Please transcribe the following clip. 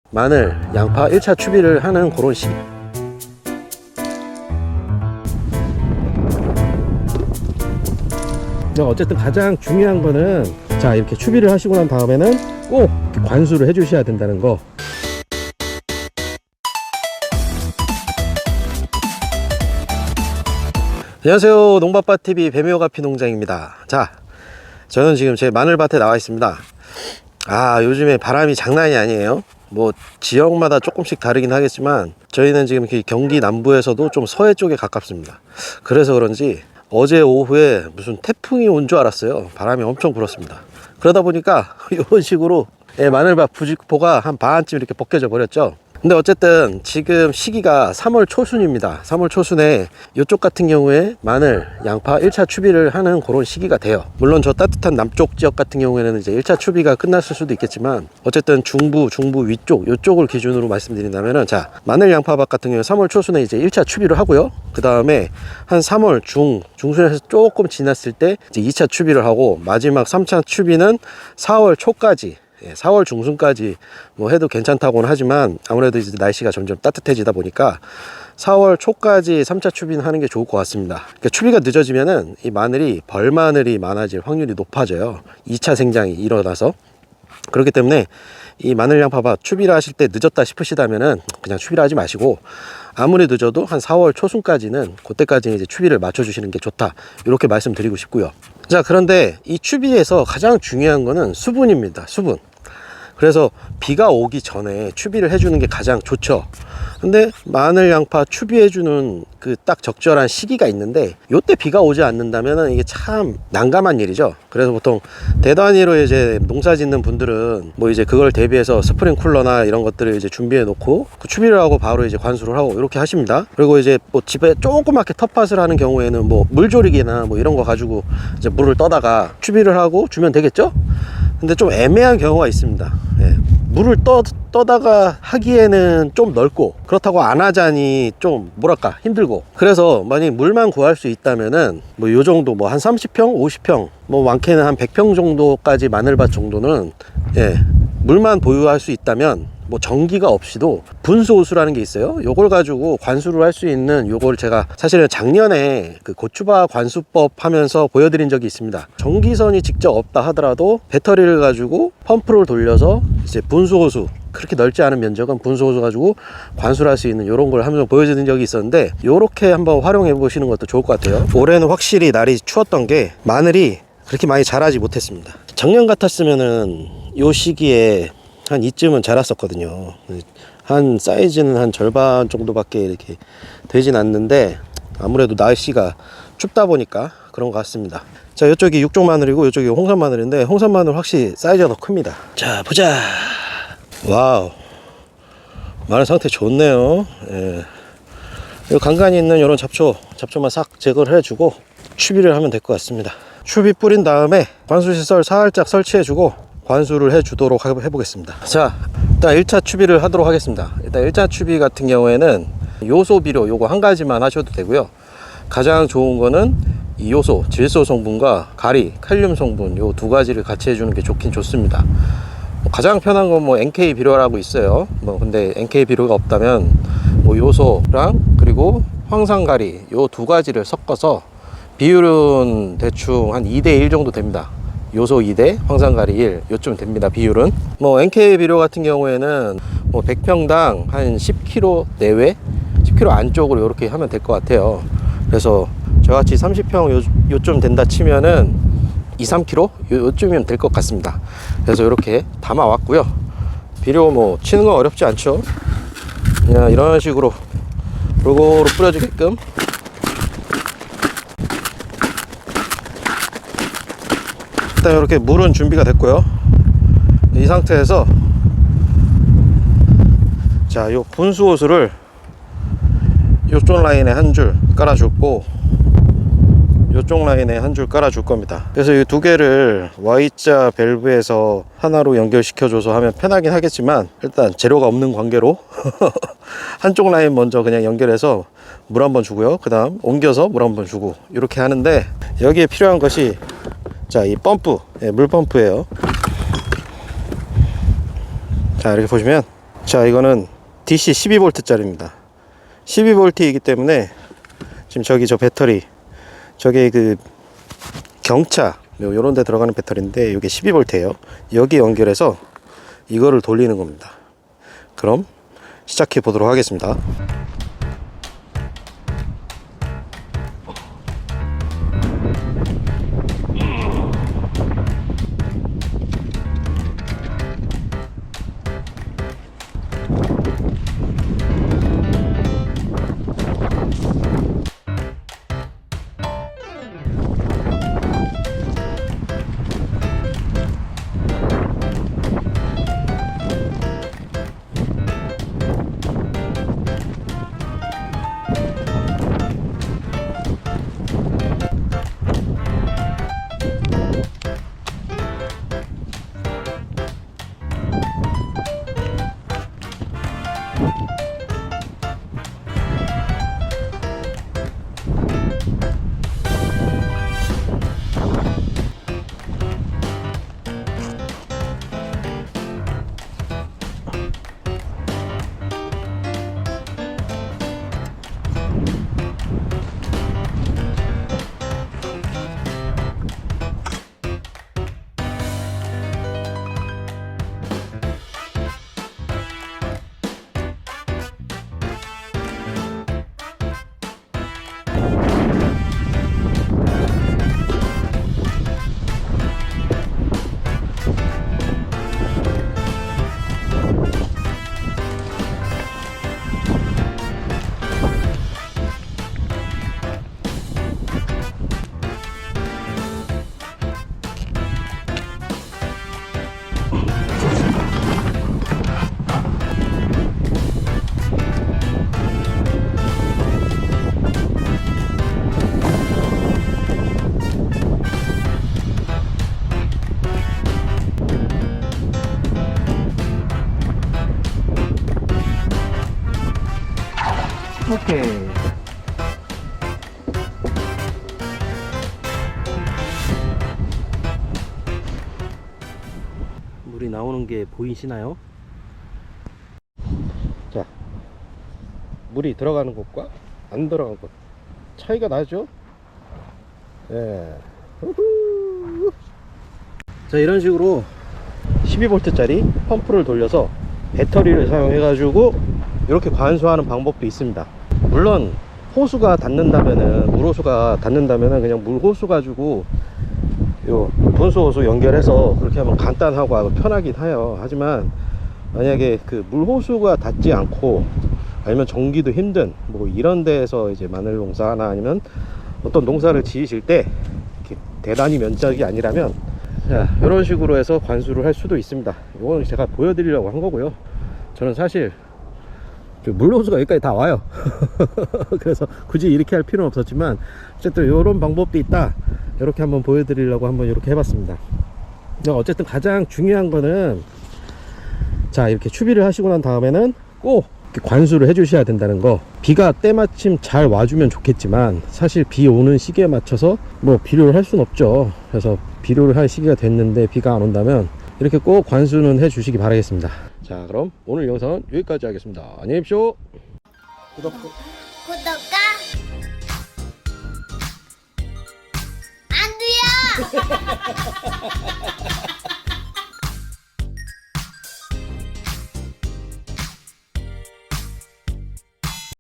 마늘, 양파 1차 추비를 하는 그런 시기. 어쨌든 가장 중요한 거는 자, 이렇게 추비를 하시고 난 다음에는 꼭 관수를 해 주셔야 된다는 거. 안녕하세요, 농밥밭TV 배묘가피 농장입니다. 자, 저는 지금 제 마늘밭에 나와 있습니다. 요즘에 바람이 장난이 아니에요. 뭐 지역마다 조금씩 다르긴 하겠지만 저희는 지금 경기 남부에서도 좀 서해 쪽에 가깝습니다. 그래서 그런지 어제 오후에 무슨 태풍이 온 줄 알았어요. 바람이 엄청 불었습니다. 그러다 보니까 이런 식으로 마늘밭 부직포가 한 반쯤 이렇게 벗겨져 버렸죠. 근데 어쨌든 지금 시기가 3월 초순입니다. 3월 초순에 이쪽 같은 경우에 마늘, 양파 1차 추비를 하는 그런 시기가 돼요. 물론 저 따뜻한 남쪽 지역 같은 경우에는 이제 1차 추비가 끝났을 수도 있겠지만 어쨌든 중부 위쪽 이쪽을 기준으로 말씀드린다면은, 자, 마늘 양파밭 같은 경우에 3월 초순에 이제 1차 추비를 하고요. 그 다음에 한 3월 중순에서 조금 지났을 때 이제 2차 추비를 하고, 마지막 3차 추비는 4월 초까지, 4월 중순까지 뭐 해도 괜찮다고는 하지만 아무래도 이제 날씨가 점점 따뜻해지다 보니까 4월 초까지 3차 추비는 하는 게 좋을 것 같습니다. 그러니까 추비가 늦어지면은 이 마늘이 벌마늘이 많아질 확률이 높아져요. 2차 생장이 일어나서. 그렇기 때문에 이 마늘 양파밭 추비를 하실 때 늦었다 싶으시다면은 그냥 추비를 하지 마시고, 아무리 늦어도 한 4월 초순까지는 그때까지는 이제 추비를 맞춰 주시는 게 좋다, 이렇게 말씀드리고 싶고요. 자, 그런데 이 추비에서 가장 중요한 거는 수분입니다. 수분. 그래서 비가 오기 전에 추비를 해주는 게 가장 좋죠. 근데 마늘 양파 추비해주는 그 딱 적절한 시기가 있는데, 요때 비가 오지 않는다면 이게 참 난감한 일이죠. 그래서 보통 대단위로 이제 농사 짓는 분들은 뭐 이제 그걸 대비해서 스프링쿨러나 이런 것들을 이제 준비해 놓고 그 추비를 하고 바로 이제 관수를 하고 이렇게 하십니다. 그리고 이제 뭐 집에 조그맣게 텃밭을 하는 경우에는 뭐 물조리기나 뭐 이런 거 가지고 이제 물을 떠다가 추비를 하고 주면 되겠죠. 근데 좀 애매한 경우가 있습니다. 물을 떠다가 하기에는 좀 넓고, 그렇다고 안 하자니 좀 뭐랄까 힘들고. 그래서 만약 물만 구할 수 있다면은 뭐 요 정도, 뭐 한 30평 50평 뭐 많게는 한 100평 정도까지 마늘밭 정도는 물만 보유할 수 있다면 뭐 전기가 없이도 분수호수라는 게 있어요. 요걸 가지고 관수를 할 수 있는, 요걸 제가 사실은 작년에 그 고추밭 관수법 하면서 보여드린 적이 있습니다. 전기선이 직접 없다 하더라도 배터리를 가지고 펌프를 돌려서 이제 분수호수, 그렇게 넓지 않은 면적은 분수호수 가지고 관수를 할 수 있는 요런 걸 한번 보여드린 적이 있었는데, 요렇게 한번 활용해 보시는 것도 좋을 것 같아요. 올해는 확실히 날이 추웠던 게 마늘이 그렇게 많이 자라지 못했습니다. 작년 같았으면은 요 시기에 한 이쯤은 자랐었거든요. 한 사이즈는 한 절반 정도밖에 이렇게 되진 않는데, 아무래도 날씨가 춥다 보니까 그런 것 같습니다. 자, 이쪽이 육종 마늘이고 이쪽이 홍산 마늘인데, 홍산 마늘 확실히 사이즈가 더 큽니다. 자, 보자. 와우, 마늘 상태 좋네요. 이 간간이 있는 이런 잡초만 싹 제거를 해주고 추비를 하면 될 것 같습니다. 추비 뿌린 다음에 관수시설 살짝 설치해주고 관수를 해주도록 해보겠습니다. 자, 일단 1차 추비를 하도록 하겠습니다. 일단 1차 추비 같은 경우에는 요소 비료 요거 한 가지만 하셔도 되고요. 가장 좋은 거는 이 요소, 질소 성분과 가리, 칼륨 성분 요 두 가지를 같이 해주는 게 좋긴 좋습니다. 가장 편한 건 뭐 NK 비료라고 있어요. 뭐 근데 NK 비료가 없다면 뭐 요소랑 그리고 황산가리 요 두 가지를 섞어서, 비율은 대충 한 2대1 정도 됩니다. 요소 2대 황산가리 1 요쯤 됩니다. 비율은 뭐 NK 비료 같은 경우에는 뭐 100평당 한 10kg 내외, 10kg 안쪽으로 이렇게 하면 될 것 같아요. 그래서 저같이 30평 요쯤 된다 치면은 2-3kg 요쯤이면 될 것 같습니다. 그래서 이렇게 담아 왔고요. 비료 뭐 치는 건 어렵지 않죠. 그냥 이런 식으로 골고루 뿌려주게끔. 일단 이렇게 물은 준비가 됐고요. 이 상태에서 자, 요 분수호수를 요쪽 라인에 한 줄 깔아주고 요쪽 라인에 한 줄 깔아줄 겁니다. 그래서 이 두 개를 Y자 밸브에서 하나로 연결시켜줘서 하면 편하긴 하겠지만, 일단 재료가 없는 관계로 한쪽 라인 먼저 그냥 연결해서 물 한번 주고요. 그 다음 옮겨서 물 한번 주고 이렇게 하는데, 여기에 필요한 것이 자, 이 펌프, 물 펌프예요. 자, 이렇게 보시면 자, 이거는 DC 12V 짜리입니다. 12V이기 때문에 지금 저기 저 배터리, 저게 그 경차 요런 데 들어가는 배터리인데 이게 12V예요. 여기 연결해서 이거를 돌리는 겁니다. 그럼 시작해 보도록 하겠습니다. 오케이. 물이 나오는 게 보이시나요? 자, 물이 들어가는 곳과 안 들어가는 곳 차이가 나죠? 예. 우후. 자, 이런 식으로 12V 짜리 펌프를 돌려서 배터리를 사용해 가지고 이렇게 관수하는 방법도 있습니다. 물론 호수가 닿는다면은, 물호수가 닿는다면은 그냥 물호수 가지고 요 분수호수 연결해서 그렇게 하면 간단하고 편하긴 해요. 하지만 만약에 그 물호수가 닿지 않고 아니면 전기도 힘든 뭐 이런 데에서 이제 마늘 농사나 아니면 어떤 농사를 지으실 때 이렇게 대단히 면적이 아니라면, 자, 이런 식으로 해서 관수를 할 수도 있습니다. 이거는 제가 보여드리려고 한 거고요. 저는 사실 물호수가 여기까지 다 와요. 그래서 굳이 이렇게 할 필요는 없었지만 어쨌든 이런 방법도 있다, 이렇게 한번 보여드리려고 한번 이렇게 해봤습니다. 어쨌든 가장 중요한 거는, 자, 이렇게 추비를 하시고 난 다음에는 꼭 이렇게 관수를 해 주셔야 된다는 거. 비가 때마침 잘 와주면 좋겠지만 사실 비 오는 시기에 맞춰서 뭐 비료를 할 수는 없죠. 그래서 비료를 할 시기가 됐는데 비가 안 온다면 이렇게 꼭 관수는 해 주시기 바라겠습니다. 자, 그럼 오늘 영상은 여기까지 하겠습니다. 안녕히 계십시오. 구독과 안 돼요.